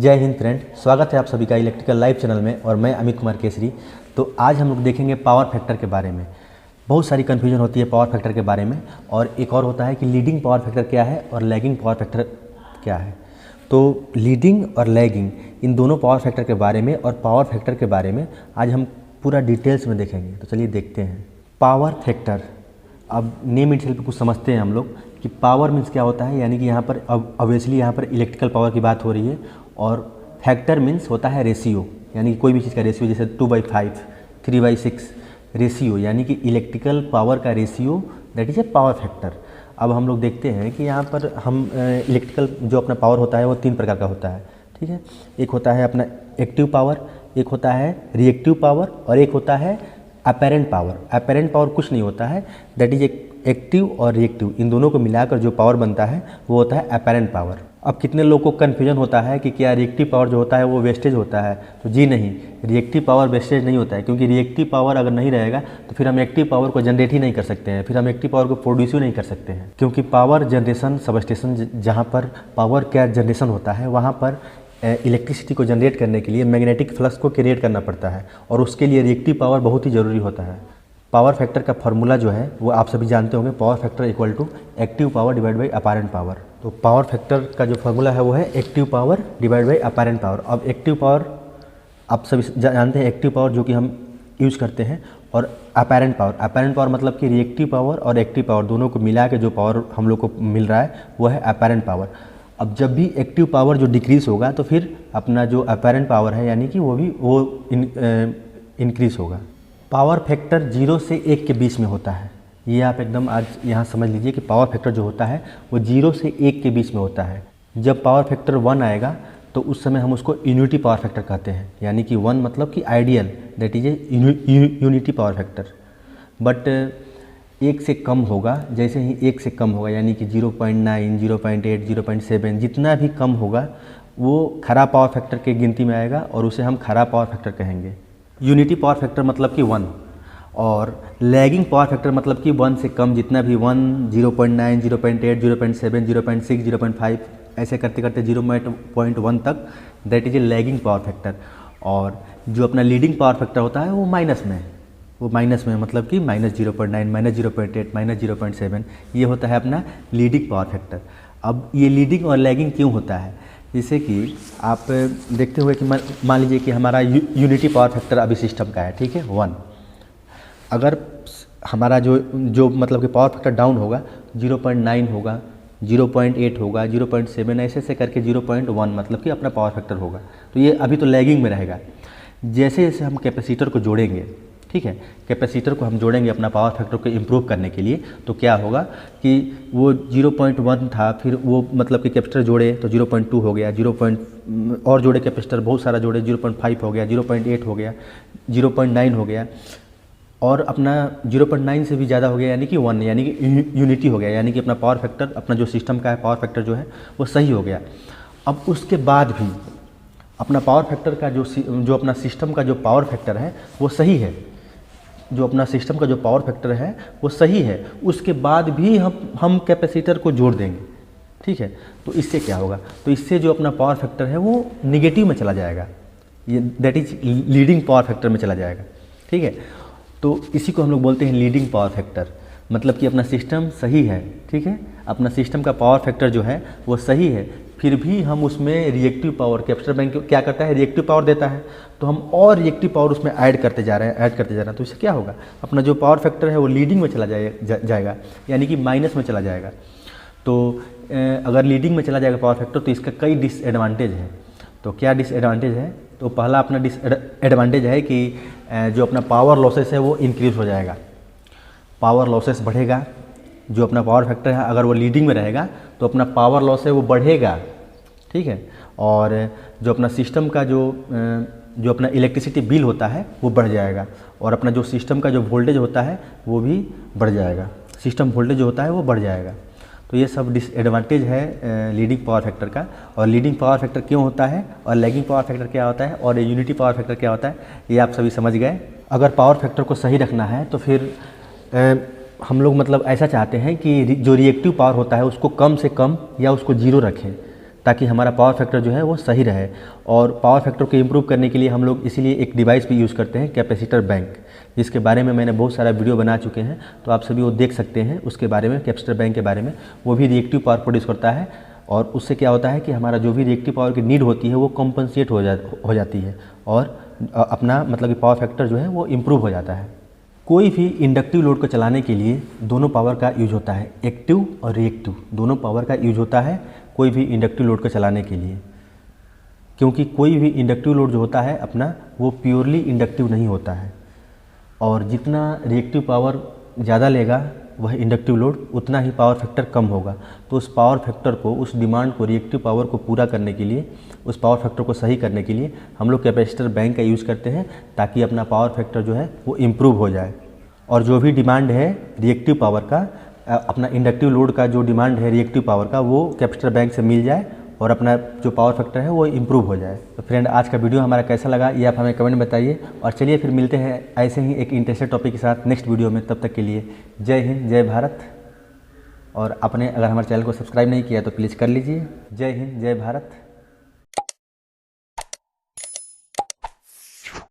जय हिंद फ्रेंड, स्वागत है आप सभी का इलेक्ट्रिकल लाइव चैनल में और मैं अमित कुमार केसरी। तो आज हम लोग देखेंगे पावर फैक्टर के बारे में। बहुत सारी कन्फ्यूजन होती है पावर फैक्टर के बारे में, और एक और होता है कि लीडिंग पावर फैक्टर क्या है और लैगिंग पावर फैक्टर क्या है। तो लीडिंग और लैगिंग इन दोनों पावर फैक्टर के बारे में और पावर फैक्टर के बारे में आज हम पूरा डिटेल्स में देखेंगे। तो चलिए देखते हैं पावर फैक्टर। अब नेम इटसेल्फ कुछ समझते हैं हम लोग कि पावर मीन्स क्या होता है, यानी कि यहाँ पर ऑब्वियसली यहाँ पर इलेक्ट्रिकल पावर की बात हो रही है, और फैक्टर मीन्स होता है रेशियो, यानी कि कोई भी चीज़ का रेशियो, जैसे 2/5, 3/6 रेशियो, यानी कि इलेक्ट्रिकल पावर का ratio, that is a power factor. अब हम लोग देखते हैं कि यहाँ पर हम इलेक्ट्रिकल जो अपना पावर होता है वो 3 प्रकार का होता है, ठीक है। एक होता है अपना एक्टिव पावर, एक होता है रिएक्टिव पावर, और एक होता है अपैरेंट पावर। अपैरेंट पावर कुछ नहीं होता है, दैट इज एक्टिव और रिएक्टिव, इन दोनों को मिलाकर जो पावर बनता है वो होता है अपैरेंट पावर। अब कितने लोगों को कन्फ्यूजन होता है कि क्या रिएक्टिव पावर जो होता है वो वेस्टेज होता है, तो जी नहीं, रिएक्टिव पावर वेस्टेज नहीं होता है, क्योंकि रिएक्टिव पावर अगर नहीं रहेगा तो फिर हम एक्टिव पावर को जनरेट ही नहीं कर सकते हैं, फिर हम एक्टिव पावर को प्रोड्यूस ही नहीं कर सकते हैं। क्योंकि पावर जनरेशन सबस्टेशन, जहाँ पर पावर का जनरेशन होता है वहाँ पर इलेक्ट्रिसिटी को जनरेट करने के लिए मैग्नेटिक फ्लक्स को क्रिएट करना पड़ता है, और उसके लिए रिएक्टिव पावर बहुत ही ज़रूरी होता है। पावर फैक्टर का फॉर्मूला जो है वो आप सभी जानते होंगे, power factor equal to active power divide by apparent power. तो पावर फैक्टर का जो फॉर्मूला है वो है active power divide by apparent power. अब एक्टिव पावर आप सभी जानते हैं, एक्टिव पावर जो कि हम यूज़ करते हैं, और अपैरेंट पावर मतलब कि रिएक्टिव पावर और एक्टिव पावर दोनों को मिला के जो पावर हम लोग को मिल रहा है वो है अपैरेंट पावर। अब जब भी एक्टिव पावर जो डिक्रीज़ होगा तो फिर अपना जो अपैरेंट पावर है यानी कि वो इंक्रीज़ होगा। पावर फैक्टर 0 से 1 के बीच में होता है, ये आप एकदम आज यहाँ समझ लीजिए कि पावर फैक्टर जो होता है वो 0 से 1 के बीच में होता है। जब पावर फैक्टर 1 आएगा तो उस समय हम उसको यूनिटी पावर फैक्टर कहते हैं, यानी कि 1 मतलब कि ideal, that is a unity power factor. But 1 से कम होगा, जैसे ही 1 से कम होगा यानी कि 0.9, 0.8, 0.7 जितना भी कम होगा वो खराब पावर फैक्टर के गिनती में आएगा, और उसे हम खराब पावर फैक्टर कहेंगे। यूनिटी पावर फैक्टर मतलब कि 1, और लैगिंग पावर फैक्टर मतलब कि 1 से कम जितना भी 1, 0.9, 0.8, 0.7, 0.6, 0.5 ऐसे करते करते 0.1 तक, that is a lagging power factor. और जो अपना लीडिंग पावर फैक्टर होता है वो माइनस में है, वो माइनस में मतलब कि -0.9, -0.8, -0.7, ये होता है अपना लीडिंग पावर फैक्टर। अब ये लीडिंग और लैगिंग क्यों होता है, जैसे कि आप देखते हुए कि मान लीजिए कि हमारा यूनिटी पावर फैक्टर अभी सिस्टम का है, ठीक है 1। अगर हमारा जो मतलब कि पावर फैक्टर डाउन होगा, 0.9 होगा, 0.8 होगा, 0.7 ऐसे करके 0.1 मतलब कि अपना पावर फैक्टर होगा, तो ये अभी तो लैगिंग में रहेगा। जैसे जैसे हम कैपेसिटर को जोड़ेंगे, ठीक है, कैपेसिटर को हम जोड़ेंगे अपना पावर फैक्टर को इम्प्रूव करने के लिए, तो क्या होगा कि वो 0.1 था, फिर वो मतलब कि कैपेसिटर जोड़े तो 0.2 हो गया, और जोड़े कैपेसिटर बहुत सारा जोड़े 0.5 हो गया, 0.8 हो गया, 0.9 हो गया, और अपना 0.9 से भी ज़्यादा हो गया यानी कि 1, यानी कि यूनिटी हो गया, यानी कि अपना पावर फैक्टर, अपना जो सिस्टम का है पावर फैक्टर जो है वो सही हो गया। अब उसके बाद भी अपना पावर फैक्टर का जो अपना सिस्टम का जो पावर फैक्टर है वो सही है, जो अपना सिस्टम का जो पावर फैक्टर है वो सही है, उसके बाद भी हम कैपेसिटर को जोड़ देंगे, ठीक है। तो इससे क्या होगा, तो इससे जो अपना पावर फैक्टर है वो निगेटिव में चला जाएगा, ये that is leading power factor में चला जाएगा, ठीक है। तो इसी को हम लोग बोलते हैं लीडिंग पावर फैक्टर, मतलब कि अपना सिस्टम सही है, ठीक है, अपना सिस्टम का पावर फैक्टर जो है वो सही है, फिर भी हम उसमें रिएक्टिव पावर, कैपेसिटर बैंक क्या करता है, रिएक्टिव पावर देता है, तो हम और रिएक्टिव पावर उसमें ऐड करते जा रहे हैं, तो इससे क्या होगा, अपना जो पावर फैक्टर है वो लीडिंग में चला जाएगा, यानी कि माइनस में चला जाएगा। तो अगर लीडिंग में चला जाएगा पावर फैक्टर तो इसका कई डिसएडवांटेज है। तो क्या डिसएडवांटेज है, तो पहला अपना डिसएडवांटेज है कि जो अपना पावर लॉसेस है वो इंक्रीज हो जाएगा, पावर लॉसेस बढ़ेगा। जो अपना पावर फैक्टर है अगर वो लीडिंग में रहेगा तो अपना पावर लॉस है वो बढ़ेगा, ठीक है। और जो अपना सिस्टम का जो अपना इलेक्ट्रिसिटी बिल होता है वो बढ़ जाएगा, और अपना जो सिस्टम का जो वोल्टेज होता है वो भी बढ़ जाएगा, सिस्टम वोल्टेज जो होता है वो बढ़ जाएगा। तो ये सब डिसएडवांटेज है लीडिंग पावर फैक्टर का। और लीडिंग पावर फैक्टर क्यों होता है और लैगिंग पावर फैक्टर क्या होता है और यूनिटी पावर फैक्टर क्या होता है, ये आप सभी समझ गए। अगर पावर फैक्टर को सही रखना है तो फिर हम लोग मतलब ऐसा चाहते हैं कि जो रिएक्टिव पावर होता है उसको कम से कम या उसको 0 रखें, ताकि हमारा पावर फैक्टर जो है वो सही रहे। और पावर फैक्टर को इम्प्रूव करने के लिए हम लोग इसीलिए एक डिवाइस भी यूज़ करते हैं, कैपेसिटर बैंक, जिसके बारे में मैंने बहुत सारा वीडियो बना चुके हैं, तो आप सभी वो देख सकते हैं उसके बारे में, कैपेसिटर बैंक के बारे में। वो भी रिएक्टिव पावर प्रोड्यूस करता है और उससे क्या होता है कि हमारा जो भी रिएक्टिव पावर की नीड होती है वो कॉम्पनसेट हो जाती है और अपना मतलब कि पावर फैक्टर जो है वो इम्प्रूव हो जाता है। कोई भी इंडक्टिव लोड को चलाने के लिए दोनों पावर का यूज होता है, एक्टिव और रिएक्टिव दोनों पावर का यूज होता है कोई भी इंडक्टिव लोड को चलाने के लिए, क्योंकि कोई भी इंडक्टिव लोड जो होता है अपना वो प्योरली इंडक्टिव नहीं होता है, और जितना रिएक्टिव पावर ज़्यादा लेगा वह इंडक्टिव लोड उतना ही पावर फैक्टर कम होगा। तो उस पावर फैक्टर को, उस डिमांड को, रिएक्टिव पावर को पूरा करने के लिए, उस पावर फैक्टर को सही करने के लिए हम लोग कैपेसिटर बैंक का यूज़ करते हैं, ताकि अपना पावर फैक्टर जो है वो इम्प्रूव हो जाए। और जो भी डिमांड है रिएक्टिव पावर का, अपना इंडक्टिव लोड का जो डिमांड है रिएक्टिव पावर का, वो कैपेसिटर बैंक से मिल जाए और अपना जो पावर फैक्टर है वो इम्प्रूव हो जाए। तो फ्रेंड, आज का वीडियो हमारा कैसा लगा ये आप हमें कमेंट में बताइए, और चलिए फिर मिलते हैं ऐसे ही एक इंटरेस्टिंग टॉपिक के साथ नेक्स्ट वीडियो में। तब तक के लिए जय हिंद, जय भारत। और आपने अगर हमारे चैनल को सब्सक्राइब नहीं किया तो प्लीज़ कर लीजिए। जय हिंद, जय भारत।